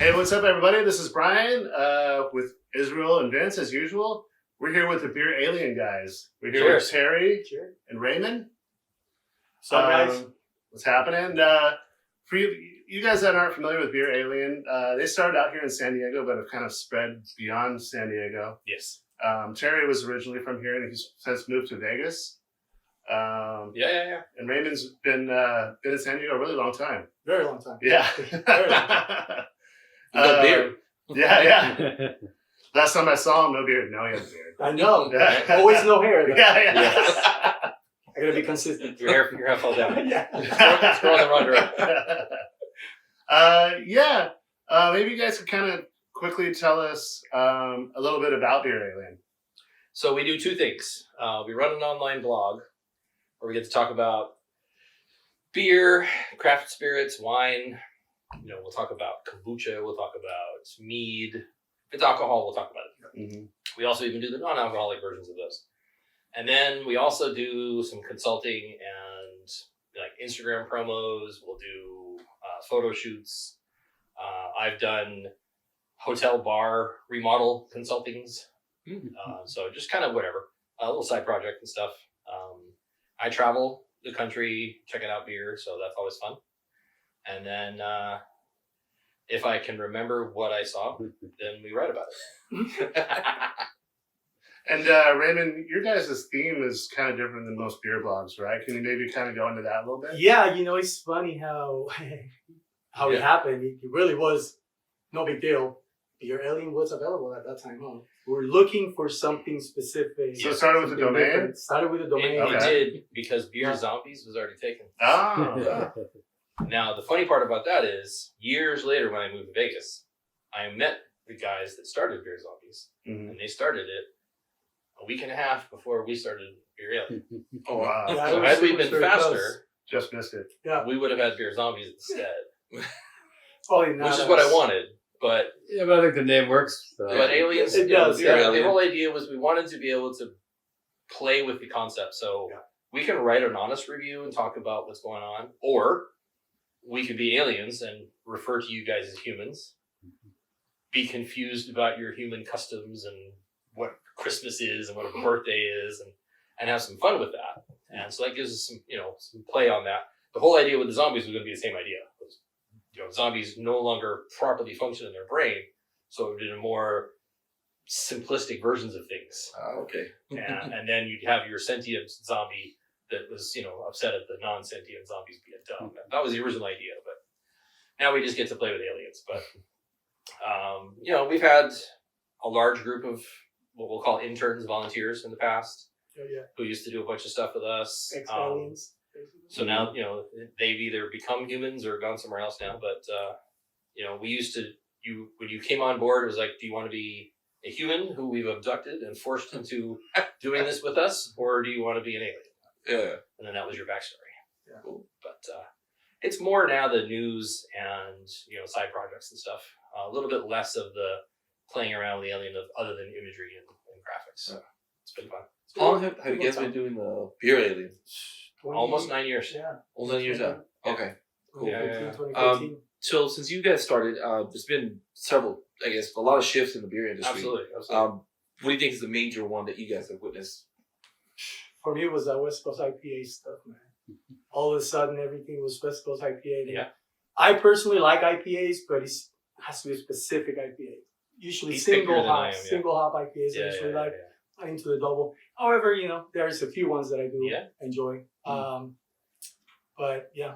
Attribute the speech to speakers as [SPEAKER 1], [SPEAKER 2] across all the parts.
[SPEAKER 1] Hey, what's up, everybody? This is Brian with Israel and Vince, as usual. We're here with the BeerAlien guys. We're here with Terry and Raymond.
[SPEAKER 2] So, guys,
[SPEAKER 1] what's happening? For you guys that aren't familiar with BeerAlien, they started out here in San Diego, but have kind of spread beyond San Diego.
[SPEAKER 2] Yes.
[SPEAKER 1] Terry was originally from here, and he's since moved to Vegas.
[SPEAKER 2] Yeah.
[SPEAKER 1] And Raymond's been in San Diego a really long time.
[SPEAKER 2] Very long time.
[SPEAKER 1] Yeah.
[SPEAKER 2] Very long time.
[SPEAKER 3] No beard.
[SPEAKER 1] Yeah. Last time I saw him, no beard. No, he has a beard.
[SPEAKER 2] I know.
[SPEAKER 1] Yeah.
[SPEAKER 2] Always no hair. Though.
[SPEAKER 1] Yeah.
[SPEAKER 2] I gotta be consistent.
[SPEAKER 3] Your hair fell down.
[SPEAKER 2] Yeah.
[SPEAKER 3] It's going the wrong direction.
[SPEAKER 1] Maybe you guys could kind of quickly tell us a little bit about BeerAlien.
[SPEAKER 3] So we do two things. We run an online blog where we get to talk about beer, craft spirits, wine. We'll talk about kombucha. We'll talk about mead. If it's alcohol, we'll talk about it.
[SPEAKER 1] Mm-hmm.
[SPEAKER 3] We also even do the non-alcoholic versions of those. And then we also do some consulting and like Instagram promos. We'll do photo shoots. I've done hotel bar remodel consultings. So just kind of whatever, a little side project and stuff. I travel the country checking out beer, so that's always fun. And then if I can remember what I saw, then we write about it.
[SPEAKER 1] And Raymond, your guys' theme is kind of different than most beer blogs, right? Can you maybe kind of go into that a little bit?
[SPEAKER 2] Yeah, it's funny how it happened. It really was no big deal. BeerAlien was available at that time, huh? We were looking for something specific.
[SPEAKER 1] So it started with the domain?
[SPEAKER 2] Different. Started with the domain.
[SPEAKER 3] It did, because Beer Zombies was already taken.
[SPEAKER 1] Oh.
[SPEAKER 2] Yeah.
[SPEAKER 3] Now, the funny part about that is, years later when I moved to Vegas, I met the guys that started Beer Zombies.
[SPEAKER 1] Mm-hmm.
[SPEAKER 3] And they started it a week and a half before we started BeerAlien.
[SPEAKER 1] Oh, wow.
[SPEAKER 2] Yeah,
[SPEAKER 3] So had we been faster,
[SPEAKER 1] Just missed it.
[SPEAKER 2] Yeah.
[SPEAKER 3] we would have had Beer Zombies instead.
[SPEAKER 2] Probably not.
[SPEAKER 3] Which is what I wanted. But
[SPEAKER 4] I think the name works.
[SPEAKER 3] But Aliens,
[SPEAKER 2] It does, yeah.
[SPEAKER 3] The whole idea was we wanted to be able to play with the concept. So we can write an honest review and talk about what's going on, or we could be aliens and refer to you guys as humans, be confused about your human customs and what Christmas is and what a birthday is, and have some fun with that. And so that gives us some play on that. The whole idea with the zombies was going to be the same idea. Zombies no longer properly function in their brain, so it did a more simplistic versions of things.
[SPEAKER 4] Okay.
[SPEAKER 3] And then you'd have your sentient zombie that was, upset at the non-sentient zombies being dumb. That was the original idea, but now we just get to play with aliens. But, we've had a large group of what we'll call interns, volunteers in the past, who used to do a bunch of stuff with us.
[SPEAKER 2] Ex-aliens.
[SPEAKER 3] So now, they've either become humans or gone somewhere else now. But, we used to, when you came on board, it was like, do you want to be a human who we've abducted and forced into doing this with us? Or do you want to be an alien?
[SPEAKER 4] Yeah.
[SPEAKER 3] And then that was your backstory.
[SPEAKER 2] Yeah.
[SPEAKER 3] But it's more now the news and, side projects and stuff. A little bit less of the playing around with the alien other than imagery and graphics. So it's been fun.
[SPEAKER 4] How long have you guys been doing the BeerAlien?
[SPEAKER 3] Almost 9 years.
[SPEAKER 2] Yeah.
[SPEAKER 4] Almost 9 years now. Okay. Cool.
[SPEAKER 2] 2014.
[SPEAKER 4] So since you guys started, there's been a lot of shifts in the beer industry.
[SPEAKER 3] Absolutely.
[SPEAKER 4] What do you think is the major one that you guys have witnessed?
[SPEAKER 2] For me, it was that West Coast IPA stuff, man. All of a sudden, everything was West Coast IPA.
[SPEAKER 3] Yeah.
[SPEAKER 2] I personally like IPAs, but it has to be a specific IPA. Usually
[SPEAKER 3] He's
[SPEAKER 2] single
[SPEAKER 3] pickier than I
[SPEAKER 2] hop,
[SPEAKER 3] am, yeah.
[SPEAKER 2] single hop IPAs. I usually like. I'm into the double. However, there's a few ones that I do enjoy. But yeah.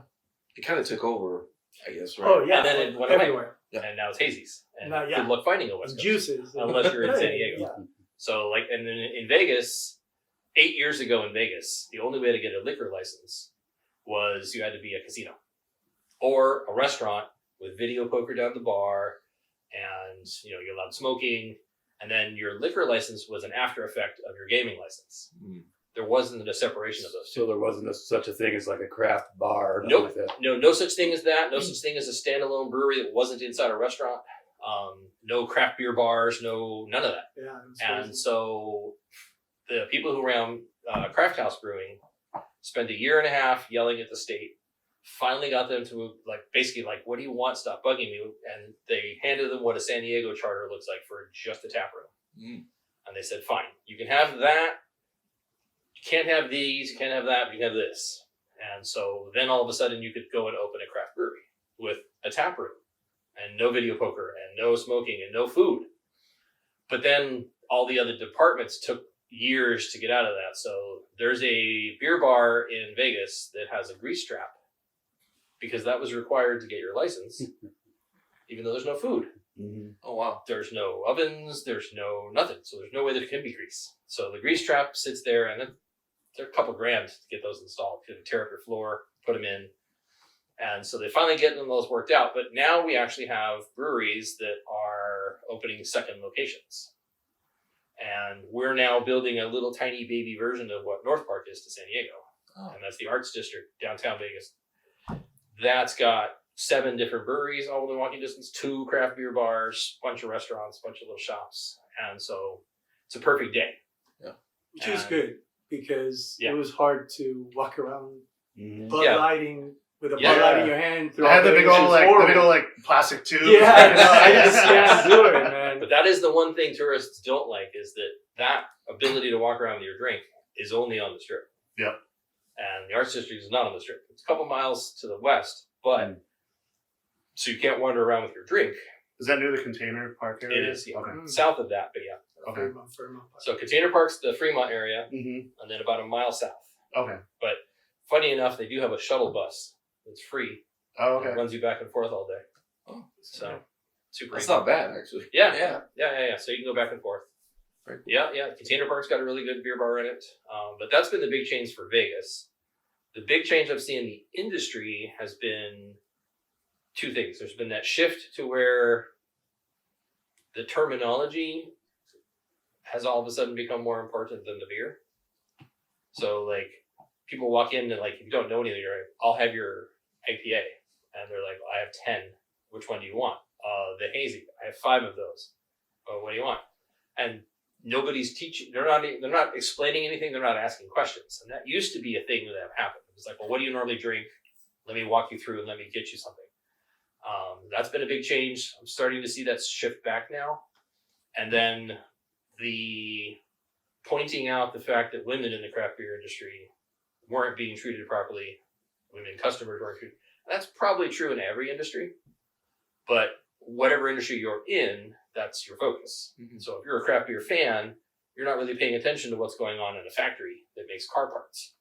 [SPEAKER 4] It kind of took over, I guess, right?
[SPEAKER 2] Oh yeah.
[SPEAKER 3] And then it went
[SPEAKER 2] everywhere.
[SPEAKER 4] Yeah.
[SPEAKER 3] And now it's hazies. And
[SPEAKER 2] Now,
[SPEAKER 3] good luck finding a West Coast.
[SPEAKER 2] Juices.
[SPEAKER 3] Unless you're in San Diego.
[SPEAKER 2] Yeah.
[SPEAKER 3] So and then in Vegas, 8 years ago in Vegas, the only way to get a liquor license was you had to be a casino or a restaurant with video poker down the bar, and you're allowed smoking, and then your liquor license was an after effect of your gaming license. There wasn't a separation of those two.
[SPEAKER 4] So there wasn't such a thing as like a craft bar or
[SPEAKER 3] Nope.
[SPEAKER 4] like that?
[SPEAKER 3] No such thing as that. No such thing as a standalone brewery that wasn't inside a restaurant. No craft beer bars, none of that.
[SPEAKER 2] Yeah. it was
[SPEAKER 3] And
[SPEAKER 2] crazy.
[SPEAKER 3] so the people who ran Craft House Brewing spent a year and a half yelling at the state finally got them to basically what do you want? Stop bugging me. And they handed them what a San Diego charter looks like for just a tap room. And they said, fine, you can have that. You can't have these, you can't have that, but you can have this. And so then all of a sudden you could go and open a craft brewery with a tap room and no video poker and no smoking and no food. But then all the other departments took years to get out of that. So there's a beer bar in Vegas that has a grease trap because that was required to get your license, even though there's no food.
[SPEAKER 4] Oh, wow.
[SPEAKER 3] There's no ovens, there's no nothing. So there's no way there can be grease. So the grease trap sits there, and then they're a couple grand to get those installed. You tear up your floor, put them in. And so they finally get them those worked out. But now we actually have breweries that are opening second locations. And we're now building a little tiny baby version of what North Park is to San Diego. Oh. And that's the Arts District, downtown Vegas. That's got 7 different breweries all within walking distance, 2 craft beer bars, bunch of restaurants, bunch of little shops. And so it's a perfect day.
[SPEAKER 4] Yeah.
[SPEAKER 2] Which is good because it was hard to walk around Bud Lighting with a Bud Light in your hand.
[SPEAKER 1] I had the big old plastic tube.
[SPEAKER 2] Yeah, I just can't do it, man.
[SPEAKER 3] But that is the one thing tourists don't like is that ability to walk around with your drink is only on the Strip.
[SPEAKER 1] Yep.
[SPEAKER 3] And the Arts District is not on the Strip. It's a couple miles to the west, but so you can't wander around with your drink.
[SPEAKER 1] Is that near the Container Park area?
[SPEAKER 3] It is, yeah.
[SPEAKER 1] Okay.
[SPEAKER 3] South of that, but yeah.
[SPEAKER 1] Okay.
[SPEAKER 2] Fremont.
[SPEAKER 3] So Container Park's the Fremont area, and then about a mile south.
[SPEAKER 1] Okay.
[SPEAKER 3] But funny enough, they do have a shuttle bus that's free.
[SPEAKER 1] Oh, okay.
[SPEAKER 3] It runs you back and forth all day.
[SPEAKER 4] Oh,
[SPEAKER 3] so super.
[SPEAKER 4] That's
[SPEAKER 3] easy.
[SPEAKER 4] not bad, actually.
[SPEAKER 3] Yeah. So you can go back and forth.
[SPEAKER 4] Right.
[SPEAKER 3] Yeah. Container Park's got a really good beer bar in it. But that's been the big change for Vegas. The big change I've seen in the industry has been 2 things. There's been that shift to where the terminology has all of a sudden become more important than the beer. So people walk in and if you don't know anything, you're like, I'll have your IPA. And they're like, I have 10. Which one do you want? The hazy. I have 5 of those. Oh, what do you want? And nobody's teaching. They're not explaining anything. They're not asking questions. And that used to be a thing that happened. It was like, well, what do you normally drink? Let me walk you through and let me get you something. That's been a big change. I'm starting to see that shift back now. And then the pointing out the fact that women in the craft beer industry weren't being treated properly. Women customers weren't treated. That's probably true in every industry. But whatever industry you're in, that's your focus. So if you're a craft beer fan, you're not really paying attention to what's going on in a factory that makes car parts.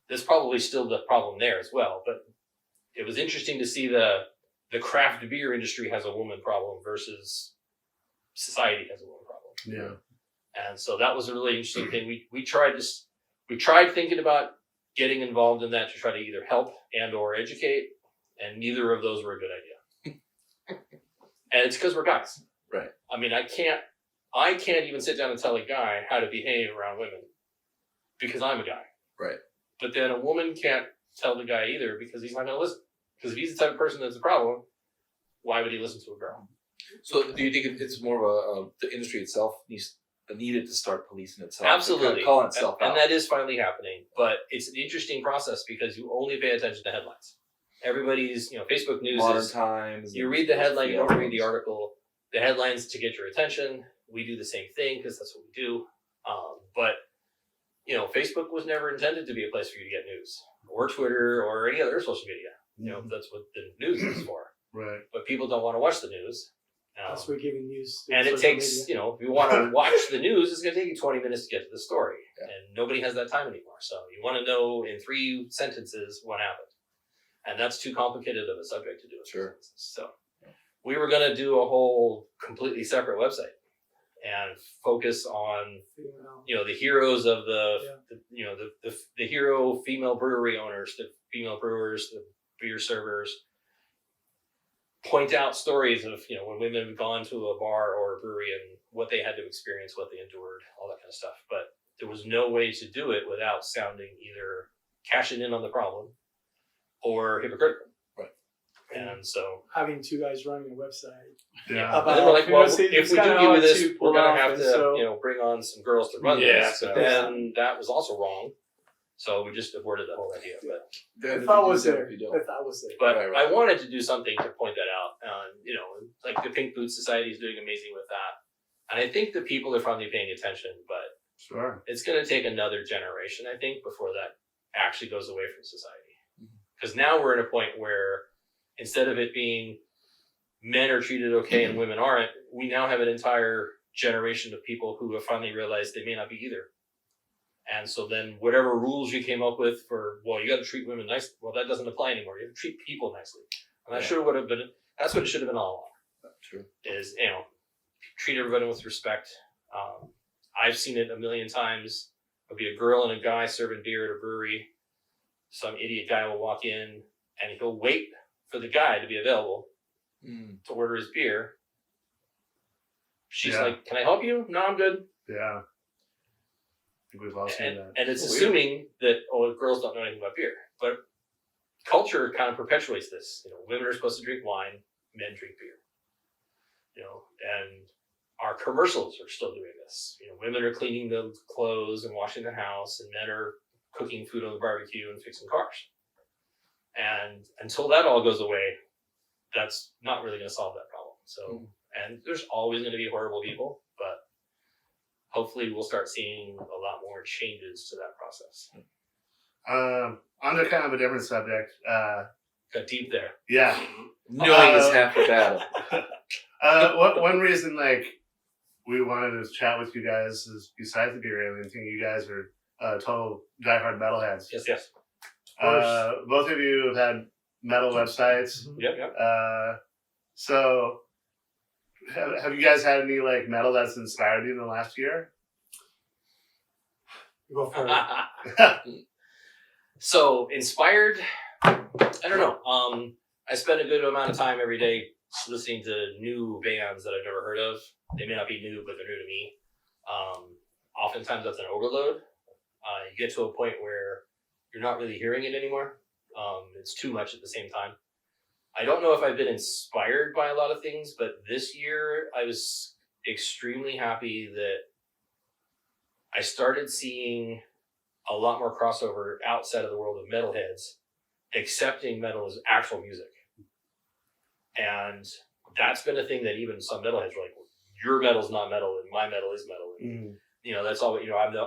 [SPEAKER 3] There's probably still the problem there as well. But it was interesting to see the craft beer industry has a woman problem versus society has a woman problem.
[SPEAKER 1] Yeah.
[SPEAKER 3] And so that was a really interesting thing. We tried thinking about getting involved in that to try to either help and or educate, and neither of those were a good idea. And it's because we're guys.
[SPEAKER 4] Right.
[SPEAKER 3] I mean, I can't even sit down and tell a guy how to behave around women because I'm a guy.
[SPEAKER 4] Right.
[SPEAKER 3] But then a woman can't tell the guy either because he's not going to listen. Because if he's the type of person that's a problem, why would he listen to a girl?
[SPEAKER 4] So do you think it's more of the industry itself needed to start policing itself?
[SPEAKER 3] Absolutely.
[SPEAKER 4] Calling itself out.
[SPEAKER 3] And that is finally happening. But it's an interesting process because you only pay attention to headlines. Everybody's, Facebook news
[SPEAKER 4] Modern Times.
[SPEAKER 3] You read the headline, you don't read the article. The headline's to get your attention. We do the same thing because that's what we do. But Facebook was never intended to be a place for you to get news, or Twitter, or any other social media. That's what the news is for.
[SPEAKER 1] Right.
[SPEAKER 3] But people don't want to watch the news.
[SPEAKER 2] That's we're giving news.
[SPEAKER 3] And it takes, if you want to watch the news, it's going to take you 20 minutes to get to the story. Yeah. And nobody has that time anymore. So you want to know in 3 sentences what happened. And that's too complicated of a subject to do in 3 sentences. So we were going to do a whole completely separate website and focus on, the heroes of the hero female brewery owners, the female brewers, the beer servers, point out stories of, when women have gone to a bar or a brewery and what they had to experience, what they endured, all that kind of stuff. But there was no way to do it without sounding either cashing in on the problem or hypocritical.
[SPEAKER 4] Right.
[SPEAKER 3] And so
[SPEAKER 2] having 2 guys running a website.
[SPEAKER 1] Yeah.
[SPEAKER 3] And then we're like, well, if we do give you this, we're going to have to, bring on some girls to run this. But then that was also wrong So we just aborted the whole idea. But
[SPEAKER 2] If I was there, if I was there.
[SPEAKER 3] But
[SPEAKER 4] Right.
[SPEAKER 3] I wanted to do something to point that out. Like the Pink Boots Society is doing amazing with that. And I think the people are finally paying attention, but
[SPEAKER 1] Sure.
[SPEAKER 3] it's going to take another generation, I think, before that actually goes away from society. Because now we're at a point where instead of it being men are treated okay and women aren't, we now have an entire generation of people who have finally realized they may not be either. And so then whatever rules you came up with for, well, you got to treat women nicely, well, that doesn't apply anymore. You have to treat people nicely. And that should have would have been, that's what it should have been all along.
[SPEAKER 4] True.
[SPEAKER 3] Is, treat everybody with respect. I've seen it a million times. There'll be a girl and a guy serving beer at a brewery. Some idiot guy will walk in and he'll wait for the guy to be available to order his beer. She's like, "Can I help you?" "No, I'm good."
[SPEAKER 1] Yeah. I think we've all seen that.
[SPEAKER 3] And it's assuming that girls don't know anything about beer, but culture kind of perpetuates this. Women are supposed to drink wine, men drink beer. And our commercials are still doing this. Women are cleaning the clothes and washing the house, and men are cooking food on the barbecue and fixing cars. And until that all goes away, that's not really going to solve that problem. So, and there's always going to be horrible people, but hopefully we'll start seeing a lot more changes to that process.
[SPEAKER 1] On to kind of a different subject.
[SPEAKER 3] Got deep there.
[SPEAKER 1] Yeah.
[SPEAKER 4] Knowing is half the battle.
[SPEAKER 1] One reason, we wanted to chat with you guys is, besides the BeerAlien thing, you guys are total diehard metalheads.
[SPEAKER 3] Yes.
[SPEAKER 1] Both of you have had metal websites.
[SPEAKER 3] Yep.
[SPEAKER 1] So, have you guys had any metal that's inspired you in the last year?
[SPEAKER 2] Go for it.
[SPEAKER 3] So inspired, I don't know. I spend a good amount of time every day listening to new bands that I've never heard of. They may not be new, but they're new to me. Oftentimes that's an overload. You get to a point where you're not really hearing it anymore. It's too much at the same time. I don't know if I've been inspired by a lot of things, but this year I was extremely happy that I started seeing a lot more crossover outside of the world of metalheads, accepting metal as actual music. And that's been a thing that even some metalheads were like, your metal's not metal and my metal is metal. And, that's all,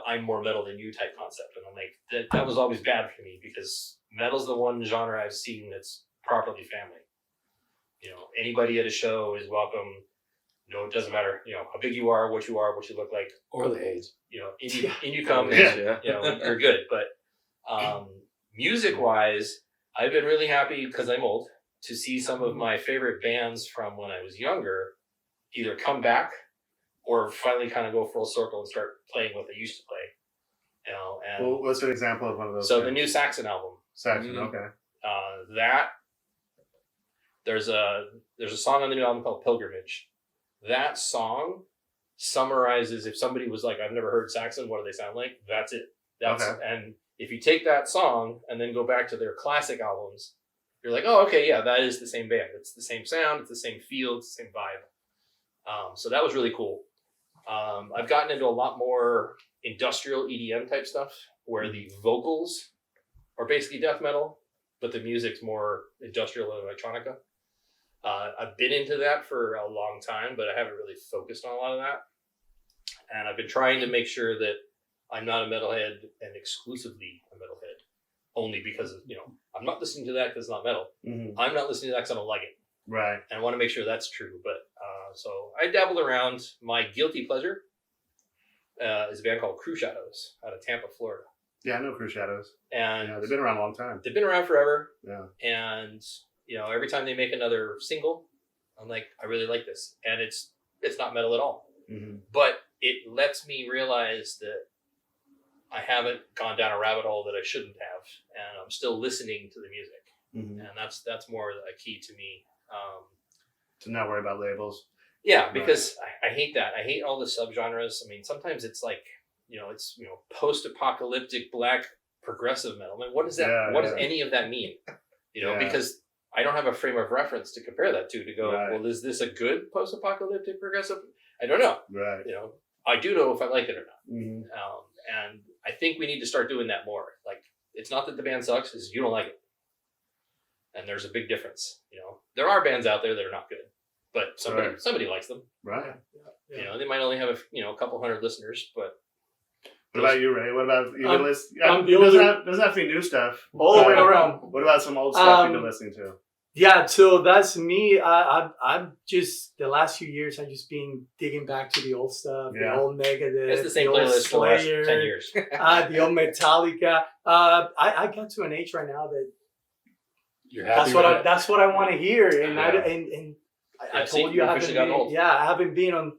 [SPEAKER 3] I'm more metal than you type concept. And I'm like, that was always bad for me because metal's the one genre I've seen that's properly family. Anybody at a show is welcome. It doesn't matter, how big you are, what you look like.
[SPEAKER 4] Or the age.
[SPEAKER 3] In you come, you're good. But music-wise, I've been really happy, because I'm old, to see some of my favorite bands from when I was younger either come back or finally kind of go full circle and start playing what they used to play. And
[SPEAKER 1] what's an example of one of those?
[SPEAKER 3] So the new Saxon album.
[SPEAKER 1] Saxon, okay.
[SPEAKER 3] There's a song on the new album called Pilgrimage. That song summarizes, if somebody was like, I've never heard Saxon, what do they sound like? That's it. And if you take that song and then go back to their classic albums, you're like, oh, okay, yeah, that is the same band. It's the same sound, it's the same feel, it's the same vibe. So that was really cool. I've gotten into a lot more industrial EDM type stuff, where the vocals are basically death metal, but the music's more industrial and electronica. I've been into that for a long time, but I haven't really focused on a lot of that. And I've been trying to make sure that I'm not a metalhead and exclusively a metalhead, only because I'm not listening to that because it's not metal. I'm not listening to that because I don't like it.
[SPEAKER 1] Right.
[SPEAKER 3] And I want to make sure that's true. But so I dabbled around. My guilty pleasure is a band called Crew Shadows out of Tampa, Florida.
[SPEAKER 1] Yeah, I know Crew Shadows.
[SPEAKER 3] And
[SPEAKER 1] they've been around a long time.
[SPEAKER 3] They've been around forever.
[SPEAKER 1] Yeah.
[SPEAKER 3] And every time they make another single, I'm like, I really like this. And it's not metal at all. But it lets me realize that I haven't gone down a rabbit hole that I shouldn't have, and I'm still listening to the music. And that's more a key to me.
[SPEAKER 1] To not worry about labels.
[SPEAKER 3] Yeah, because I hate that. I hate all the subgenres. I mean, sometimes it's like, it's post-apocalyptic black progressive metal. I mean, what does that?
[SPEAKER 1] Yeah,
[SPEAKER 3] what does any of that mean? Because I don't have a frame of reference to compare that to go, well, is this a good post-apocalyptic progressive? I don't know.
[SPEAKER 1] Right.
[SPEAKER 3] I do know if I like it or not. And I think we need to start doing that more. Like, It's not that the band sucks; it's you don't like it, and there's a big difference. There are bands out there that are not good, but somebody likes them.
[SPEAKER 1] Right.
[SPEAKER 3] They might only have a couple hundred listeners, but.
[SPEAKER 1] What about you, Ray? What about you been listening?
[SPEAKER 2] I'm
[SPEAKER 1] It doesn't have to be new stuff.
[SPEAKER 2] all the way around.
[SPEAKER 1] What about some old stuff you've been listening to?
[SPEAKER 2] Yeah, so that's me. I'm just the last few years. I've just been digging back to the old stuff, the old Megadeth,
[SPEAKER 3] It's the same
[SPEAKER 2] old
[SPEAKER 3] playlist for the last
[SPEAKER 2] Slayer,
[SPEAKER 3] 10 years.
[SPEAKER 2] the old Metallica. I got to an age right now that
[SPEAKER 3] You're happy
[SPEAKER 2] that's what I want to hear, and I told you I haven't
[SPEAKER 3] gotten old.
[SPEAKER 2] I haven't been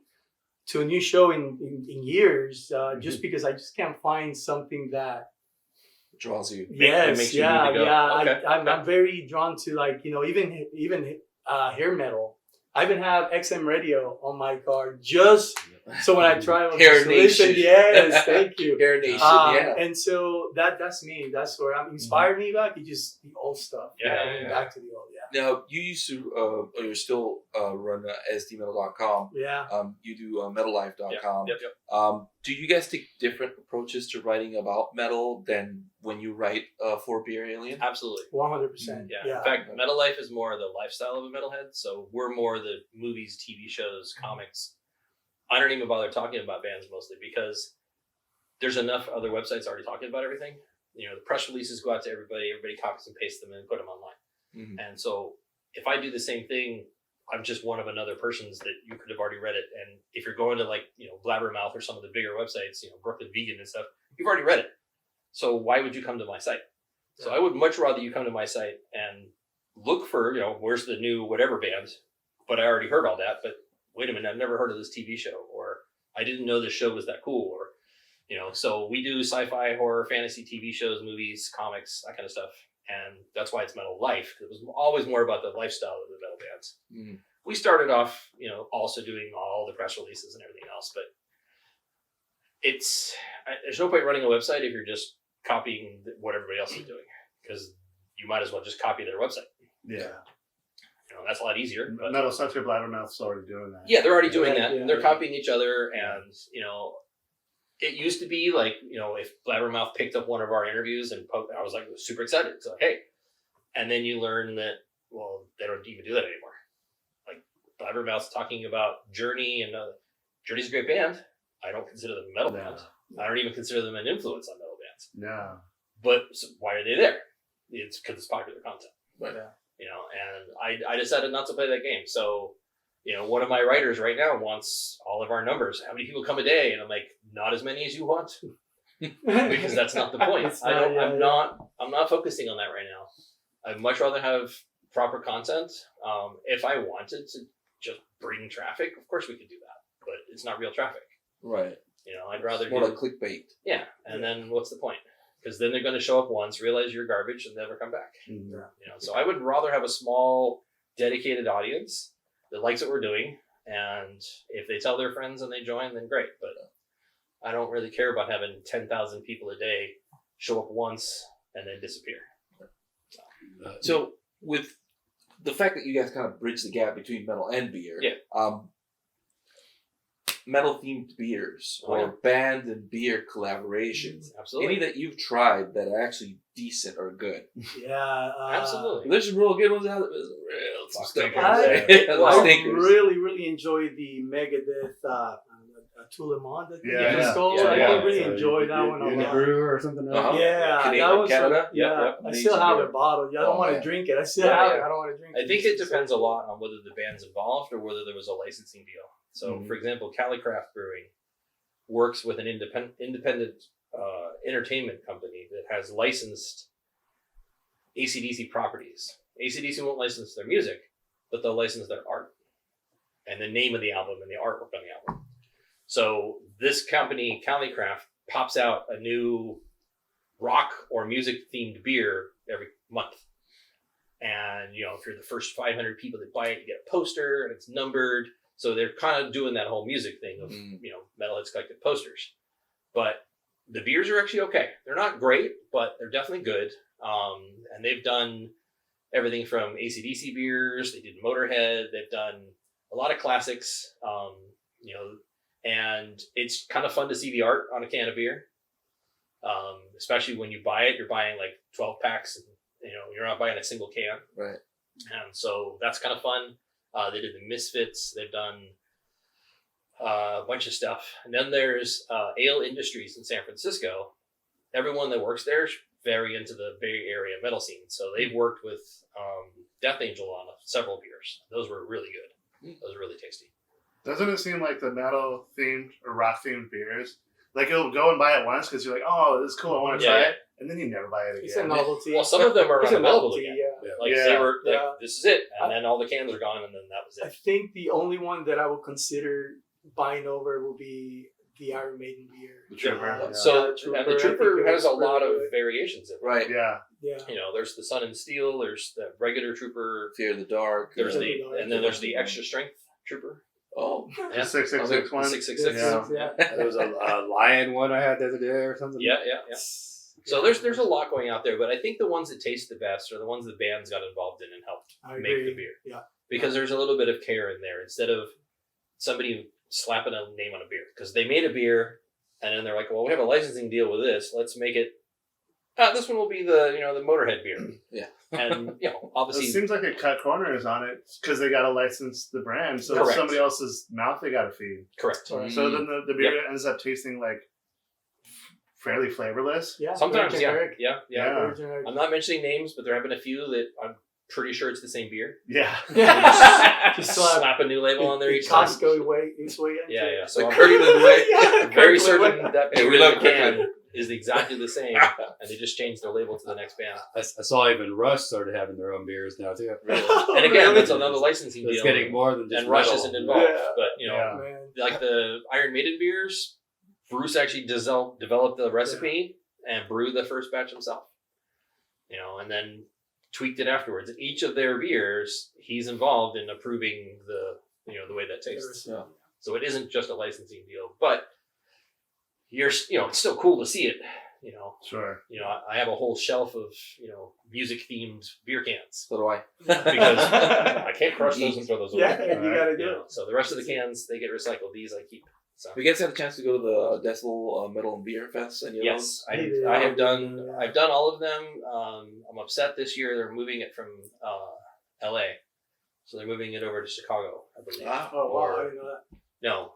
[SPEAKER 2] to a new show in years, just because I just can't find something that
[SPEAKER 4] draws you.
[SPEAKER 3] Makes you need to go. Okay.
[SPEAKER 2] I'm very drawn to even hair metal. I even have XM radio on my car just so when I travel.
[SPEAKER 4] Hair Nation.
[SPEAKER 2] Yes, thank you.
[SPEAKER 4] Hair Nation,
[SPEAKER 2] And so that's me. That's where I'm inspired me back. It's just the old stuff. Back to the old.
[SPEAKER 4] Now, you used to, or you still run sdmetal.com.
[SPEAKER 2] Yeah.
[SPEAKER 4] You do metallife.com.
[SPEAKER 3] Yep.
[SPEAKER 4] Do you guys take different approaches to writing about metal than when you write for BeerAlien?
[SPEAKER 3] Absolutely.
[SPEAKER 2] 100%.
[SPEAKER 3] Yeah. In fact, Metal Life is more the lifestyle of a metalhead. So we're more the movies, TV shows, comics. I don't even bother talking about bands mostly because there's enough other websites already talking about everything. The press releases go out to everybody. Everybody copies and pastes them and put them online. Mm-hmm. And so if I do the same thing, I'm just one of another person's that you could have already read it. And if you're going to Blabbermouth or some of the bigger websites, Brooklyn Vegan and stuff, you've already read it. So why would you come to my site? Yeah. So I would much rather you come to my site and look for, where's the new whatever band, but I already heard all that. But wait a minute, I've never heard of this TV show, or I didn't know this show was that cool, or, so we do sci-fi, horror, fantasy TV shows, movies, comics, that kind of stuff. And that's why it's Metal Life. It was always more about the lifestyle of the metal bands. Mm-hmm. We started off, also doing all the press releases and everything else, but there's no point running a website if you're just copying what everybody else is doing, because you might as well just copy their website.
[SPEAKER 1] Yeah.
[SPEAKER 3] That's a lot easier. But
[SPEAKER 1] Metal Sucker Blabbermouth's already doing that.
[SPEAKER 3] Yeah, they're already doing that. Yeah, they're copying each other, and it used to be like, if Blabbermouth picked up one of our interviews and I was super excited. So, hey. And then you learn that, well, they don't even do that anymore. Like Blabbermouth's talking about Journey, and Journey's a great band. I don't consider them a metal band. I don't even consider them an influence on metal bands.
[SPEAKER 1] No.
[SPEAKER 3] But why are they there? It's because it's popular content.
[SPEAKER 1] Right.
[SPEAKER 3] And I decided not to play that game. So, one of my writers right now wants all of our numbers. How many people come a day? And I'm like, not as many as you want, because that's not the point. I'm not focusing on that right now. I'd much rather have proper content. If I wanted to just bring traffic, of course we could do that, but it's not real traffic.
[SPEAKER 4] Right.
[SPEAKER 3] I'd rather
[SPEAKER 4] it's more like clickbait.
[SPEAKER 3] Yeah. And then what's the point? Because then they're going to show up once, realize you're garbage, and never come back.
[SPEAKER 1] Mm-hmm.
[SPEAKER 3] So I would rather have a small, dedicated audience that likes what we're doing, and if they tell their friends and they join, then great. But I don't really care about having 10,000 people a day show up once and then disappear.
[SPEAKER 4] So with the fact that you guys kind of bridge the gap between metal and beer, metal themed beers or band and beer collaborations.
[SPEAKER 3] Absolutely.
[SPEAKER 4] Any that you've tried that are actually decent or good?
[SPEAKER 2] Yeah,
[SPEAKER 3] absolutely.
[SPEAKER 4] There's some real good ones out there.
[SPEAKER 2] I really enjoyed the Megadeth Tulemon. I really enjoyed that one a lot.
[SPEAKER 1] Brewer or something.
[SPEAKER 2] Yeah, that was
[SPEAKER 4] Canada.
[SPEAKER 2] I still have it bottled. I don't want to drink it. I still have it. I don't want to drink it.
[SPEAKER 3] I think it depends a lot on whether the band's involved or whether there was a licensing deal. So, for example, Calicraft Brewing works with an independent entertainment company that has licensed AC/DC properties. AC/DC won't license their music, but they'll license their art and the name of the album and the artwork on the album. So this company, Calicraft, pops out a new rock or music themed beer every month. And, if you're the first 500 people that buy it, you get a poster and it's numbered. So they're kind of doing that whole music thing of, Metalheads collected posters. But the beers are actually okay. They're not great, but they're definitely good. And they've done everything from AC/DC beers. They did Motorhead. They've done a lot of classics, and it's kind of fun to see the art on a can of beer. Especially when you buy it, you're buying like 12 packs, and you're not buying a single can.
[SPEAKER 4] Right.
[SPEAKER 3] And so that's kind of fun. They did the Misfits. They've done a bunch of stuff. And then there's Ale Industries in San Francisco. Everyone that works there is very into the Bay Area metal scene. So they've worked with Death Angel on several beers. Those were really good. Those were really tasty.
[SPEAKER 1] Doesn't it seem like the metal themed or rock themed beers, like you'll go and buy it once because you're like, oh, this is cool, I want to try it, and then you never buy it again.
[SPEAKER 2] It's a novelty.
[SPEAKER 3] Well, some of them are
[SPEAKER 2] It's a
[SPEAKER 3] unavailable
[SPEAKER 2] novelty,
[SPEAKER 3] again.
[SPEAKER 2] yeah.
[SPEAKER 3] Like they were, like, this is it, and then all the cans are gone, and then that was
[SPEAKER 2] I
[SPEAKER 3] it.
[SPEAKER 2] think the only one that I would consider buying over will be the Iron Maiden beer.
[SPEAKER 1] The Trooper.
[SPEAKER 3] Yeah. So,
[SPEAKER 2] Trooper,
[SPEAKER 3] and the
[SPEAKER 2] I
[SPEAKER 3] Trooper
[SPEAKER 2] think it
[SPEAKER 3] has a
[SPEAKER 2] was
[SPEAKER 3] lot of
[SPEAKER 2] really good.
[SPEAKER 3] variations in it.
[SPEAKER 4] Right.
[SPEAKER 1] Yeah.
[SPEAKER 2] Yeah.
[SPEAKER 3] There's the Sun and Steel. There's the regular Trooper.
[SPEAKER 4] Fear the Dark.
[SPEAKER 3] There's
[SPEAKER 2] Fear the Dark.
[SPEAKER 3] and then there's the extra strength Trooper.
[SPEAKER 4] Oh.
[SPEAKER 1] The 666 one.
[SPEAKER 3] 666.
[SPEAKER 2] Yeah.
[SPEAKER 5] There was a lion one I had the other day or something.
[SPEAKER 3] Yeah. So there's a lot going out there, but I think the ones that taste the best are the ones the bands got involved in and helped make the beer.
[SPEAKER 2] Yeah.
[SPEAKER 3] Because there's a little bit of care in there instead of somebody slapping a name on a beer. Because they made a beer and then they're like, well, we have a licensing deal with this. Let's make it. This one will be the the Motorhead beer.
[SPEAKER 4] Yeah.
[SPEAKER 3] And obviously
[SPEAKER 1] It seems like it cut corners on it because they got to license the brand, so
[SPEAKER 3] Correct.
[SPEAKER 1] it's somebody else's mouth they got to feed.
[SPEAKER 3] correct.
[SPEAKER 2] Correct.
[SPEAKER 1] So then the beer ends up tasting like fairly flavorless.
[SPEAKER 2] Yeah.
[SPEAKER 3] Sometimes,
[SPEAKER 2] very generic.
[SPEAKER 3] yeah.
[SPEAKER 1] Yeah.
[SPEAKER 2] Very generic.
[SPEAKER 3] I'm not mentioning names, but there have been a few that I'm pretty sure it's the same beer.
[SPEAKER 1] Yeah.
[SPEAKER 2] Just
[SPEAKER 3] Slap a new label on there each time.
[SPEAKER 2] Costco way.
[SPEAKER 3] Yeah. So
[SPEAKER 4] Like
[SPEAKER 3] I'm
[SPEAKER 4] Kirkland way.
[SPEAKER 3] I'm very certain that
[SPEAKER 4] Hey, we
[SPEAKER 3] beer
[SPEAKER 4] love
[SPEAKER 3] in the can
[SPEAKER 4] Kirkland.
[SPEAKER 3] is exactly the same, and they just changed their label to the next band.
[SPEAKER 5] I saw even Rush started having their own beers now too.
[SPEAKER 3] And again, that's another licensing
[SPEAKER 5] It's
[SPEAKER 3] deal.
[SPEAKER 5] getting more than just
[SPEAKER 3] and Rush
[SPEAKER 5] metal.
[SPEAKER 3] isn't involved,
[SPEAKER 2] Yeah.
[SPEAKER 3] but
[SPEAKER 1] Yeah.
[SPEAKER 2] Man.
[SPEAKER 3] like the Iron Maiden beers, Bruce actually developed the recipe and brewed the first batch himself. And then tweaked it afterwards. And each of their beers, he's involved in approving the way that tastes.
[SPEAKER 4] Yeah.
[SPEAKER 3] So it isn't just a licensing deal, but it's still cool to see it.
[SPEAKER 1] Sure.
[SPEAKER 3] I have a whole shelf of music themed beer cans
[SPEAKER 4] So do I.
[SPEAKER 3] because I can't crush those and throw those away.
[SPEAKER 2] Yeah, you gotta do it.
[SPEAKER 3] So the rest of the cans they get recycled. These I keep. So
[SPEAKER 4] You guys had a chance to go to the Decibel Metal and Beer Fest? Any of
[SPEAKER 3] yes,
[SPEAKER 2] Hey,
[SPEAKER 3] I have done.
[SPEAKER 2] yeah.
[SPEAKER 3] I've done all of them. I'm upset this year. They're moving it from L.A. So they're moving it over to Chicago, I believe.
[SPEAKER 4] Ah,
[SPEAKER 2] Oh wow, I didn't know that.
[SPEAKER 3] No,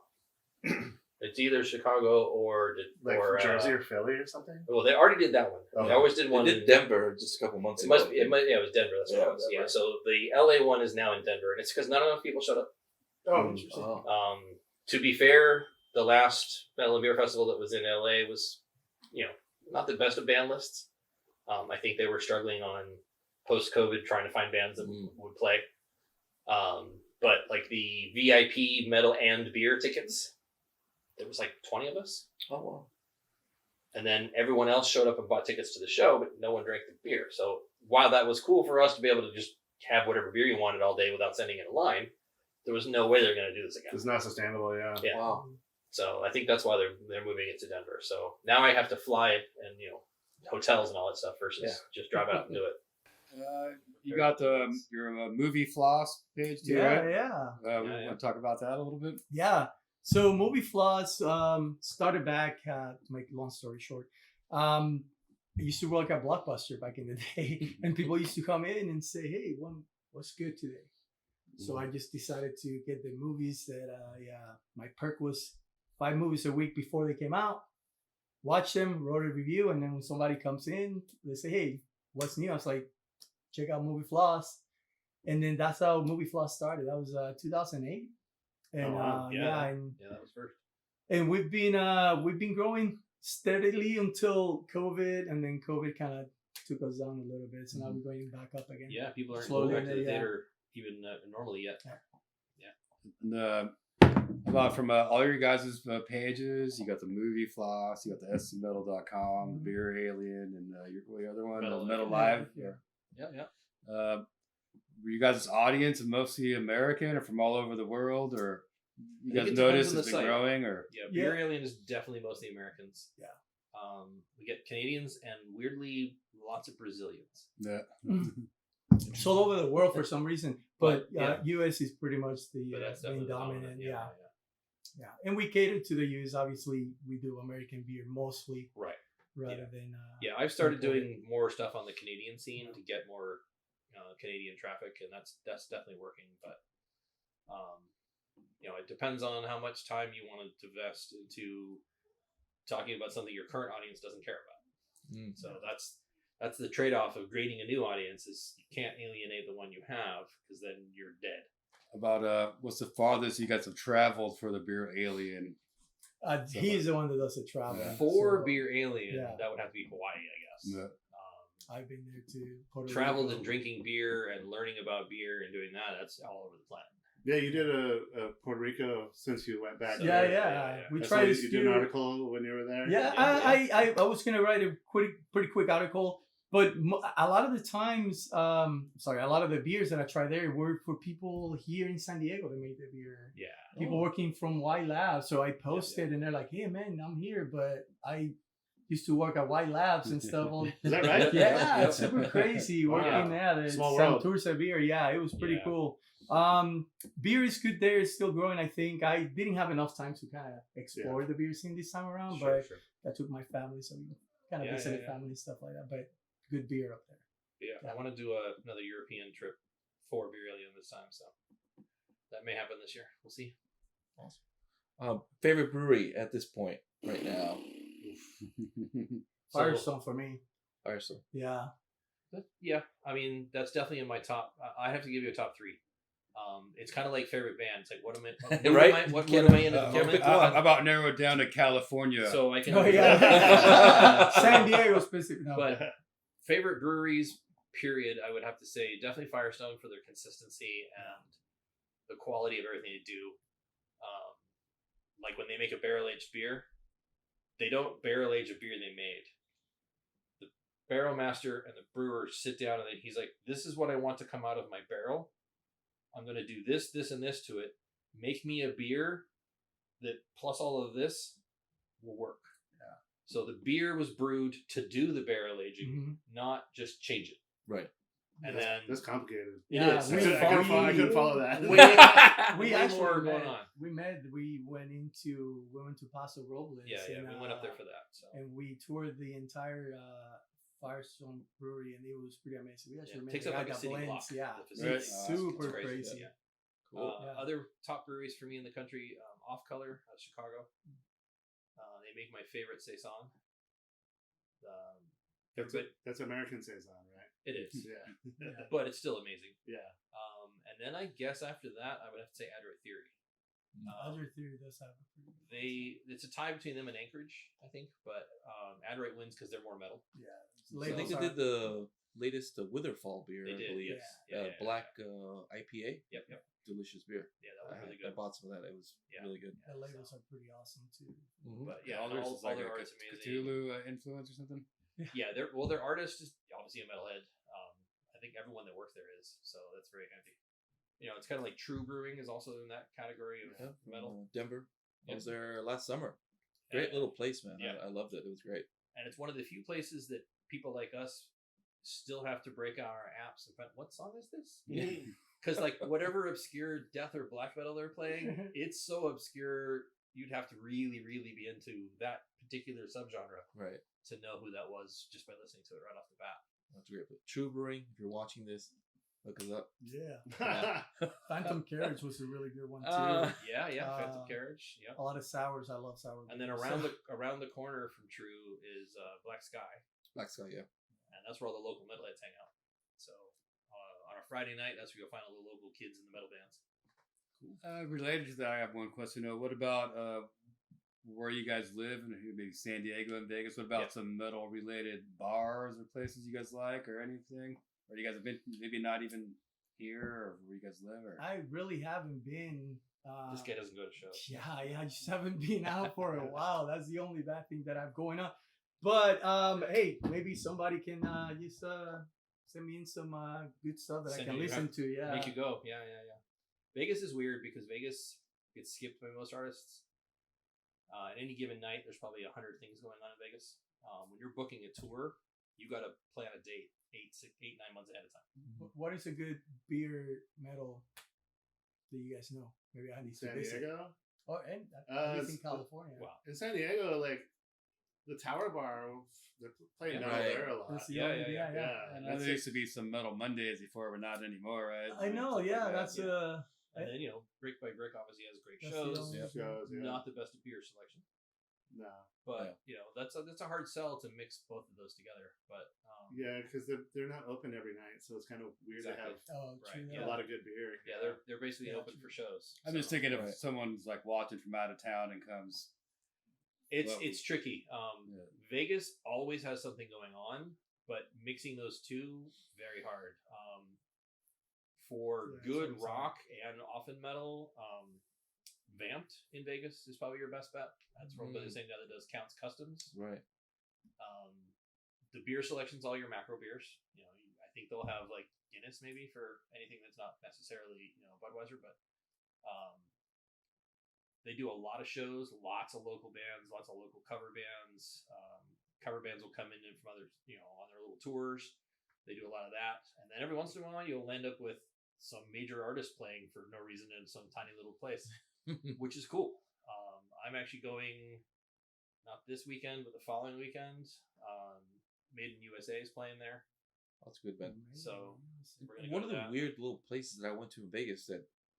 [SPEAKER 3] it's either Chicago or
[SPEAKER 1] Like Jersey or Philly or something?
[SPEAKER 3] well, they already did that one.
[SPEAKER 1] Oh.
[SPEAKER 3] They always did one.
[SPEAKER 4] They did Denver just a couple months
[SPEAKER 3] It
[SPEAKER 4] ago.
[SPEAKER 3] must be. It was Denver. That's what
[SPEAKER 4] Yeah,
[SPEAKER 3] it was. Yeah.
[SPEAKER 4] Denver.
[SPEAKER 3] So the LA one is now in Denver, and it's because not enough people showed up.
[SPEAKER 2] Oh, interesting.
[SPEAKER 4] Oh.
[SPEAKER 3] To be fair, the last Metal and Beer Festival that was in LA was, not the best of band lists. I think they were struggling on post-COVID trying to find bands that would play. But like the VIP metal and beer tickets, there was like 20 of us.
[SPEAKER 4] Oh, wow.
[SPEAKER 3] And then everyone else showed up and bought tickets to the show, but no one drank the beer. So while that was cool for us to be able to just have whatever beer you wanted all day without sending in a line, there was no way they're going to do this again.
[SPEAKER 1] It's not sustainable, yeah.
[SPEAKER 3] Yeah.
[SPEAKER 4] Wow.
[SPEAKER 3] So I think that's why they're moving it to Denver. So now I have to fly it and hotels and all that stuff versus just drive out and do it.
[SPEAKER 5] You got your movie Floss page too,
[SPEAKER 2] Yeah,
[SPEAKER 5] right?
[SPEAKER 2] yeah.
[SPEAKER 5] We
[SPEAKER 3] Yeah.
[SPEAKER 5] want to talk about that a little bit.
[SPEAKER 2] Yeah. So Movie Floss started back, to make a long story short, I used to work at Blockbuster back in the day, and people used to come in and say, hey, what's good today? So I just decided to get the movies that, my perk was 5 movies a week before they came out, watch them, wrote a review, and then when somebody comes in, they say, hey, what's new? I was like, check out Movie Floss. And then that's how Movie Floss started. That was 2008. And
[SPEAKER 3] Oh, wow. Yeah.
[SPEAKER 2] and
[SPEAKER 3] that was first.
[SPEAKER 2] and we've been growing steadily until COVID, and then COVID kind of took us down a little bit. So now we're going back up again.
[SPEAKER 3] Yeah, people aren't
[SPEAKER 2] Slowly,
[SPEAKER 3] going back to the
[SPEAKER 2] yeah.
[SPEAKER 3] theater even normally yet.
[SPEAKER 5] And, about from all your guys' pages, you got the movie Floss, you got the scmetal.com, BeerAlien, and your other one,
[SPEAKER 3] Metal
[SPEAKER 5] Metal
[SPEAKER 3] Live.
[SPEAKER 5] Live.
[SPEAKER 3] Yeah.
[SPEAKER 5] Were you guys' audience mostly American or from all over the world, or you
[SPEAKER 3] I think
[SPEAKER 5] guys
[SPEAKER 3] it depends
[SPEAKER 5] noticed
[SPEAKER 3] on the
[SPEAKER 5] it's been
[SPEAKER 3] site.
[SPEAKER 5] growing, or
[SPEAKER 3] Yeah,
[SPEAKER 2] Yeah.
[SPEAKER 3] BeerAlien is definitely mostly Americans.
[SPEAKER 2] Yeah.
[SPEAKER 3] We get Canadians and weirdly lots of Brazilians.
[SPEAKER 5] yeah?
[SPEAKER 2] It's all over the world for some reason, but
[SPEAKER 3] Yeah.
[SPEAKER 2] US is pretty much the
[SPEAKER 3] But that's
[SPEAKER 2] main
[SPEAKER 3] definitely the
[SPEAKER 2] dominant. Yeah. And we cater to the US. Obviously, we do American beer mostly.
[SPEAKER 3] Right.
[SPEAKER 2] rather than.
[SPEAKER 3] Yeah, I've started
[SPEAKER 2] imported.
[SPEAKER 3] doing more stuff on the Canadian scene to get more Canadian traffic, and that's definitely working. But it depends on how much time you want to invest into talking about something your current audience doesn't care about. So that's the trade-off of grading a new audience is you can't alienate the one you have because then you're dead.
[SPEAKER 5] About what's the farthest you guys have traveled for the BeerAlien?
[SPEAKER 2] He's the one that does the travel.
[SPEAKER 5] Yeah.
[SPEAKER 3] For BeerAlien, that would have to be Hawaii, I guess.
[SPEAKER 5] Yeah.
[SPEAKER 2] I've been there too. Puerto
[SPEAKER 3] Traveled
[SPEAKER 2] Rico.
[SPEAKER 3] and drinking beer and learning about beer and doing that's all over the planet.
[SPEAKER 1] Yeah, you did a Puerto Rico since you went back.
[SPEAKER 2] Yeah. We
[SPEAKER 1] That's
[SPEAKER 2] tried
[SPEAKER 1] why
[SPEAKER 2] to
[SPEAKER 1] you did an article when you were there.
[SPEAKER 2] Yeah, I was gonna write a pretty quick article, but a lot of the times, a lot of the beers that I tried there were for people here in San Diego that made the beer.
[SPEAKER 3] Yeah.
[SPEAKER 2] People working from Y Labs, so I posted and they're like, "Hey man, I'm here, but I used to work at Y Labs and stuff."
[SPEAKER 1] Is that right?
[SPEAKER 2] Yeah, it's super crazy
[SPEAKER 1] Wow.
[SPEAKER 2] working there.
[SPEAKER 1] Small world.
[SPEAKER 2] Santurce beer, yeah, it was pretty cool. Beer is good there. It's still growing. I think I didn't have enough time to kind of explore the beer scene this time around, but I took my family, so we kind of visited family and stuff like that. But good beer up there.
[SPEAKER 3] Yeah. I want to do another European trip for BeerAlien this time, so that may happen this year. We'll see.
[SPEAKER 4] Awesome. Favorite brewery at this point right now?
[SPEAKER 2] Firestone for me.
[SPEAKER 4] Firestone.
[SPEAKER 2] Yeah.
[SPEAKER 3] Yeah, I mean that's definitely in my top. I have to give you a top 3. It's kind of like favorite band. It's like what am I?
[SPEAKER 4] Right?
[SPEAKER 3] What am I in?
[SPEAKER 5] How about narrow it down to California?
[SPEAKER 3] So I can.
[SPEAKER 2] Oh yeah. San Diego specific. No.
[SPEAKER 3] But favorite breweries, period. I would have to say definitely Firestone for their consistency and the quality of everything they do. Like when they make a barrel aged beer, they don't barrel age a beer they made. The barrel master and the brewer sit down and he's like, "This is what I want to come out of my barrel. I'm going to do this, this, and this to it. Make me a beer that plus all of this will work."
[SPEAKER 2] Yeah.
[SPEAKER 3] So the beer was brewed to do the barrel aging, not just change it.
[SPEAKER 4] Right.
[SPEAKER 3] And
[SPEAKER 1] that's complicated.
[SPEAKER 2] Yeah,
[SPEAKER 3] it is.
[SPEAKER 1] I couldn't follow that.
[SPEAKER 2] We actually
[SPEAKER 3] going on.
[SPEAKER 2] We went to Paso Robles.
[SPEAKER 3] Yeah,
[SPEAKER 2] and,
[SPEAKER 3] we went up there for that. So.
[SPEAKER 2] And we toured the entire Firestone Brewery, and it was pretty amazing. We actually
[SPEAKER 3] takes up like a city block.
[SPEAKER 2] Yeah,
[SPEAKER 3] it's
[SPEAKER 2] super
[SPEAKER 3] it's
[SPEAKER 2] crazy.
[SPEAKER 3] Yeah. Cool. Other top breweries for me in the country, Off Color out of Chicago. They make my favorite saison.
[SPEAKER 1] That's American saison, right?
[SPEAKER 3] It is.
[SPEAKER 1] Yeah.
[SPEAKER 3] But it's still amazing.
[SPEAKER 1] Yeah.
[SPEAKER 3] And then I guess after that, I would have to say Adroit Theory.
[SPEAKER 2] Adroit Theory does have
[SPEAKER 3] it's a tie between them and Anchorage, I think, but Adroit wins because they're more metal.
[SPEAKER 2] Yeah.
[SPEAKER 4] I think they did the latest Witherfall beer,
[SPEAKER 3] They did,
[SPEAKER 4] I believe.
[SPEAKER 3] yes.
[SPEAKER 4] Black IPA.
[SPEAKER 3] Yep.
[SPEAKER 4] Delicious beer.
[SPEAKER 3] Yeah, that was really good.
[SPEAKER 4] I bought some of that. It was really good.
[SPEAKER 2] The labels are pretty awesome too.
[SPEAKER 3] But
[SPEAKER 5] all their
[SPEAKER 3] art's amazing.
[SPEAKER 5] Cthulhu influence or something.
[SPEAKER 3] Yeah, their artist is obviously a metalhead. I think everyone that works there is, so that's very handy. It's kind of like True Brewing is also in that category of metal.
[SPEAKER 4] Denver. I was there last summer. Great little place, man.
[SPEAKER 3] Yeah.
[SPEAKER 4] I loved it. It was great.
[SPEAKER 3] And it's one of the few places that people like us still have to break out our apps and find, what song is this? Because like whatever obscure death or black metal they're playing, it's so obscure you'd have to really, really be into that particular subgenre to know who that was just by listening to it right off the bat.
[SPEAKER 4] That's great. But True Brewing, if you're watching this, look us up.
[SPEAKER 2] Yeah. Phantom Carriage was a really good one too.
[SPEAKER 3] Phantom Carriage. Yeah.
[SPEAKER 2] A lot of sours. I love sour.
[SPEAKER 3] And then around the corner from True is Black Sky.
[SPEAKER 4] Black Sky, yeah.
[SPEAKER 3] And that's where all the local metalheads hang out. So on a Friday night, that's where you'll find all the local kids in the metal bands.
[SPEAKER 5] Cool. Related to that, I have one question. What about where you guys live, maybe San Diego and Vegas? What about some metal-related bars or places you guys like, or anything? Or you guys have been maybe not even here, or where you guys live? Or
[SPEAKER 2] I really haven't been.
[SPEAKER 3] This guy doesn't go to shows.
[SPEAKER 2] Yeah, I just haven't been out for a while. That's the only bad thing that I've going on. But hey, maybe somebody can just send me in some good stuff that I can listen to. Yeah,
[SPEAKER 3] make you go. Yeah. Vegas is weird because Vegas gets skipped by most artists. At any given night, there's probably 100 things going on in Vegas. When you're booking a tour, you got to plan a date 8, 9 months ahead of time.
[SPEAKER 2] What is a good beer metal that you guys know? Maybe I need to
[SPEAKER 1] San
[SPEAKER 2] visit.
[SPEAKER 1] Diego?
[SPEAKER 2] Oh, and in California.
[SPEAKER 3] Wow.
[SPEAKER 1] In San Diego, like the Tower Bar, they're playing
[SPEAKER 3] Yeah.
[SPEAKER 1] metal
[SPEAKER 4] Right.
[SPEAKER 1] there a lot.
[SPEAKER 2] That's the
[SPEAKER 3] Yeah,
[SPEAKER 2] only-
[SPEAKER 3] yeah,
[SPEAKER 1] Yeah.
[SPEAKER 5] I know there used to be some Metal Mondays before, but not anymore, right?
[SPEAKER 2] I know,
[SPEAKER 5] Stuff like
[SPEAKER 2] yeah,
[SPEAKER 5] that.
[SPEAKER 2] that's
[SPEAKER 3] And then Brick by Brick obviously has great
[SPEAKER 2] That's the
[SPEAKER 3] shows.
[SPEAKER 2] only-
[SPEAKER 4] Yeah.
[SPEAKER 1] Shows, yeah.
[SPEAKER 3] Not the best of beer selection,
[SPEAKER 1] No.
[SPEAKER 3] but that's a hard sell to mix both of those together. But
[SPEAKER 1] Yeah, because they're not open every night, so it's kind of weird
[SPEAKER 3] Exactly.
[SPEAKER 1] to
[SPEAKER 2] Oh,
[SPEAKER 3] Right,
[SPEAKER 2] true.
[SPEAKER 3] yeah.
[SPEAKER 1] have a lot of good beer.
[SPEAKER 3] yeah, they're basically
[SPEAKER 2] Yeah,
[SPEAKER 3] open
[SPEAKER 2] true.
[SPEAKER 3] for shows.
[SPEAKER 5] I'm just
[SPEAKER 3] So
[SPEAKER 5] thinking if
[SPEAKER 4] Right.
[SPEAKER 5] someone's like watching from out of town and comes.
[SPEAKER 3] it's tricky.
[SPEAKER 5] Yeah.
[SPEAKER 3] Vegas always has something going on, but mixing those two very hard. For
[SPEAKER 2] Yeah,
[SPEAKER 3] good
[SPEAKER 2] same, same.
[SPEAKER 3] rock and often metal, Vamped in Vegas is probably your best bet. That's probably the same guy that does Counts Customs.
[SPEAKER 4] Right.
[SPEAKER 3] The beer selection's all your macro beers. I think they'll have like Guinness maybe for anything that's not necessarily Budweiser, but they do a lot of shows, lots of local bands, lots of local cover bands. Cover bands will come in from other on their little tours. They do a lot of that, and then every once in a while you'll end up with some major artist playing for no reason in some tiny little place, which is cool. I'm actually going not this weekend, but the following weekend. Made in USA is playing there.
[SPEAKER 4] That's good, man.
[SPEAKER 3] So we're gonna
[SPEAKER 4] One
[SPEAKER 3] go
[SPEAKER 4] of
[SPEAKER 3] to
[SPEAKER 4] the
[SPEAKER 3] that.
[SPEAKER 4] weird little places that I went to in Vegas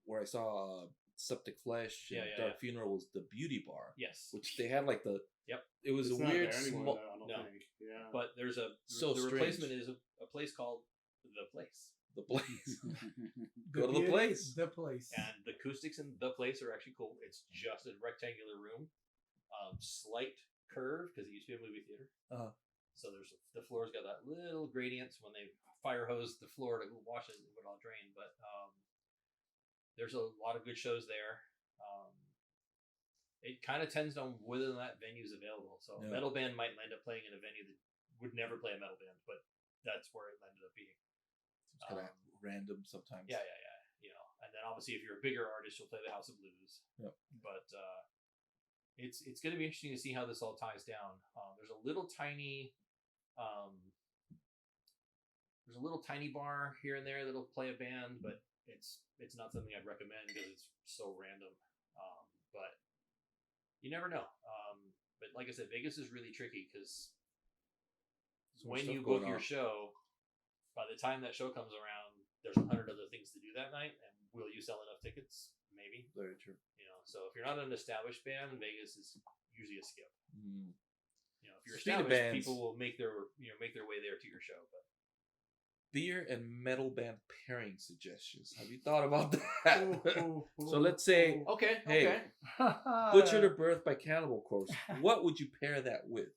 [SPEAKER 4] where I saw Septic Flesh and
[SPEAKER 3] Yeah,
[SPEAKER 4] Dark Funeral was the Beauty Bar,
[SPEAKER 3] Yes,
[SPEAKER 4] which they had like the.
[SPEAKER 3] Yep.
[SPEAKER 4] It was
[SPEAKER 1] It's
[SPEAKER 4] a
[SPEAKER 1] not
[SPEAKER 4] weird
[SPEAKER 1] there anymore,
[SPEAKER 4] small.
[SPEAKER 1] though, I don't
[SPEAKER 3] No.
[SPEAKER 1] think. Yeah.
[SPEAKER 3] but there's the
[SPEAKER 4] strange.
[SPEAKER 3] replacement is a place called The Place,
[SPEAKER 4] The place.
[SPEAKER 2] The
[SPEAKER 4] Go to the
[SPEAKER 2] beauty-
[SPEAKER 4] place.
[SPEAKER 2] The place.
[SPEAKER 3] and the acoustics in The Place are actually cool. It's just a rectangular room, slight curve because it used to be a movie theater. So the floor's got that little gradients when they fire hose the floor to wash it would all drain. But there's a lot of good shows there. It kind of tends on whether that venue's available. So a
[SPEAKER 4] Yeah.
[SPEAKER 3] metal band might end up playing in a venue that would never play a metal band, but that's where it ended up being.
[SPEAKER 4] It's kind of random sometimes.
[SPEAKER 3] Yeah. And then obviously if you're a bigger artist, you'll play the House of Blues.
[SPEAKER 4] Yep.
[SPEAKER 3] But it's going to be interesting to see how this all ties down. There's a little tiny bar here and there that'll play a band, but it's not something I'd recommend because it's so random. But you never know. But like I said, Vegas is really tricky because when
[SPEAKER 4] stuff
[SPEAKER 3] you
[SPEAKER 4] going
[SPEAKER 3] book your
[SPEAKER 4] on.
[SPEAKER 3] show, by the time that show comes around, there's 100 other things to do that night, and will you sell enough tickets? Maybe.
[SPEAKER 4] Very true.
[SPEAKER 3] So if you're not an established band, Vegas is usually a skip.
[SPEAKER 4] Mm.
[SPEAKER 3] If you're
[SPEAKER 4] Speaking of
[SPEAKER 3] established,
[SPEAKER 4] bands-
[SPEAKER 3] people will make their way there to your show. But
[SPEAKER 4] Beer and metal band pairing suggestions. Have you thought about that?
[SPEAKER 2] Ooh,
[SPEAKER 4] So let's say
[SPEAKER 3] okay,
[SPEAKER 4] Hey. Butcher to Birth by Cannibal Corpse. What would you pair that with?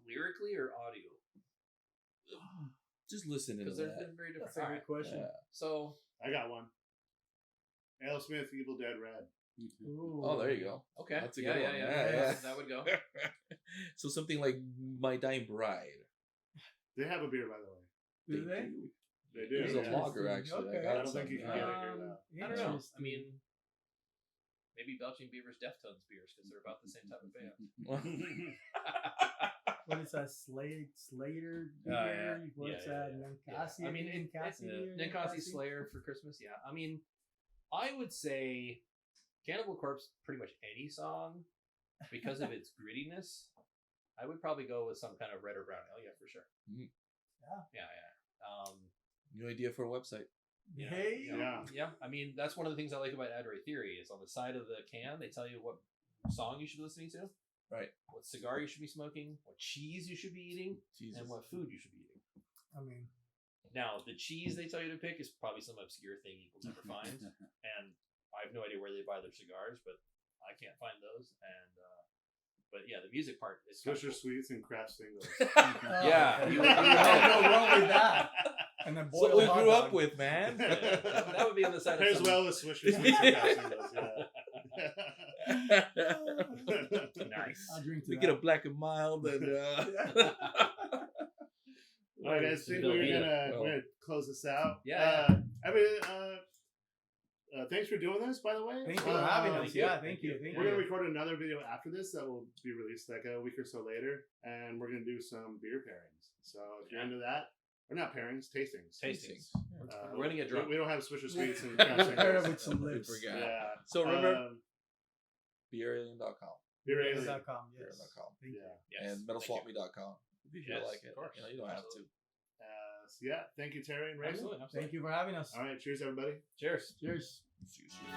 [SPEAKER 3] lyrically or audio?
[SPEAKER 4] Just listen to
[SPEAKER 3] Because they're
[SPEAKER 4] that.
[SPEAKER 3] very different.
[SPEAKER 2] That's a
[SPEAKER 3] All
[SPEAKER 2] good
[SPEAKER 3] right.
[SPEAKER 2] question.
[SPEAKER 4] Yeah.
[SPEAKER 3] So
[SPEAKER 1] I got one. Aerosmith, Evil Dead Red.
[SPEAKER 2] Ooh.
[SPEAKER 4] Oh, there you go.
[SPEAKER 3] okay,
[SPEAKER 4] That's a
[SPEAKER 3] yeah,
[SPEAKER 4] good
[SPEAKER 3] yeah,
[SPEAKER 4] one.
[SPEAKER 3] yeah,
[SPEAKER 4] Yeah, yeah.
[SPEAKER 3] that would go.
[SPEAKER 4] So something like My Dying Bride.
[SPEAKER 1] They have a beer, by the way.
[SPEAKER 2] Do they?
[SPEAKER 1] They do.
[SPEAKER 4] There's a
[SPEAKER 1] yeah.
[SPEAKER 4] lager actually.
[SPEAKER 2] Okay.
[SPEAKER 1] I
[SPEAKER 4] got
[SPEAKER 1] don't think you
[SPEAKER 4] some.
[SPEAKER 1] can get it here though.
[SPEAKER 3] I don't know. I
[SPEAKER 2] Interesting.
[SPEAKER 3] mean, maybe Belching Beaver's Deftones beers because they're about the same type of band.
[SPEAKER 2] What is that? Slater?
[SPEAKER 5] yeah.
[SPEAKER 2] What's
[SPEAKER 3] Yeah,
[SPEAKER 2] that?
[SPEAKER 3] yeah.
[SPEAKER 2] Ninkasi?
[SPEAKER 3] I mean, Ninkasi
[SPEAKER 2] Ninkasi?
[SPEAKER 3] Slayer for Christmas. Yeah, I mean, I would say Cannibal Corpse pretty much any song because of its grittiness. I would probably go with some kind of red or brown ale. Yeah, for sure.
[SPEAKER 4] Mm.
[SPEAKER 3] Yeah.
[SPEAKER 4] New idea for a website.
[SPEAKER 3] You know,
[SPEAKER 2] Hey.
[SPEAKER 3] you know,
[SPEAKER 1] Yeah.
[SPEAKER 3] I mean, that's one of the things I like about Adray Theory is on the side of the can they tell you what song you should be listening to,
[SPEAKER 4] Right.
[SPEAKER 3] what cigar you should be smoking, what cheese you should be eating,
[SPEAKER 4] Jesus.
[SPEAKER 3] and what food you should be eating.
[SPEAKER 2] I mean,
[SPEAKER 3] Now, the cheese they tell you to pick is probably some obscure thing you will never find, and I have no idea where they buy their cigars, but I can't find those. And but yeah, the music part is kinda
[SPEAKER 1] Swisher
[SPEAKER 3] cool.
[SPEAKER 1] Sweets and craft singles.
[SPEAKER 4] Yeah.
[SPEAKER 3] you
[SPEAKER 2] can't go wrong with that. And then
[SPEAKER 4] That's what we
[SPEAKER 2] boiled hot
[SPEAKER 4] grew up
[SPEAKER 2] dog.
[SPEAKER 4] with, man.
[SPEAKER 3] Yeah, that would be on the side of
[SPEAKER 1] As
[SPEAKER 3] some-
[SPEAKER 1] well as Swisher Sweets and craft singles. Yeah.
[SPEAKER 3] Nice.
[SPEAKER 2] I'll drink to
[SPEAKER 4] We
[SPEAKER 2] that.
[SPEAKER 4] get a black and mild and
[SPEAKER 1] All right, I think we're gonna close this out.
[SPEAKER 3] Yeah.
[SPEAKER 1] Thanks for doing this, by the way.
[SPEAKER 2] Thank you for having us.
[SPEAKER 3] thank you.
[SPEAKER 2] Yeah, thank you. Thank
[SPEAKER 1] We're gonna
[SPEAKER 2] you.
[SPEAKER 1] record another video after this that will be released like a week or so later, and we're gonna do some beer pairings. So if you're into that, or not pairings, tastings.
[SPEAKER 3] Tastings. We're gonna get drunk.
[SPEAKER 1] We don't have Swisher Sweets and craft
[SPEAKER 2] With
[SPEAKER 1] singles.
[SPEAKER 2] some lips.
[SPEAKER 4] forgot.
[SPEAKER 1] Yeah.
[SPEAKER 4] So remember,
[SPEAKER 1] Um,
[SPEAKER 4] BeerAlien.com.
[SPEAKER 1] BeerAlien.
[SPEAKER 2] BeerAlien.com. Yes.
[SPEAKER 4] BeerAlien.com.
[SPEAKER 2] Thank you.
[SPEAKER 1] Yeah.
[SPEAKER 4] And metalswapme.com if you feel
[SPEAKER 3] Yes,
[SPEAKER 4] like it.
[SPEAKER 3] of course.
[SPEAKER 4] You don't have to.
[SPEAKER 1] So yeah, thank you, Terry and Raymond.
[SPEAKER 3] Absolutely.
[SPEAKER 2] Thank you for having us.
[SPEAKER 1] All right, cheers, everybody.
[SPEAKER 3] Cheers.
[SPEAKER 2] Cheers.
[SPEAKER 4] See you soon.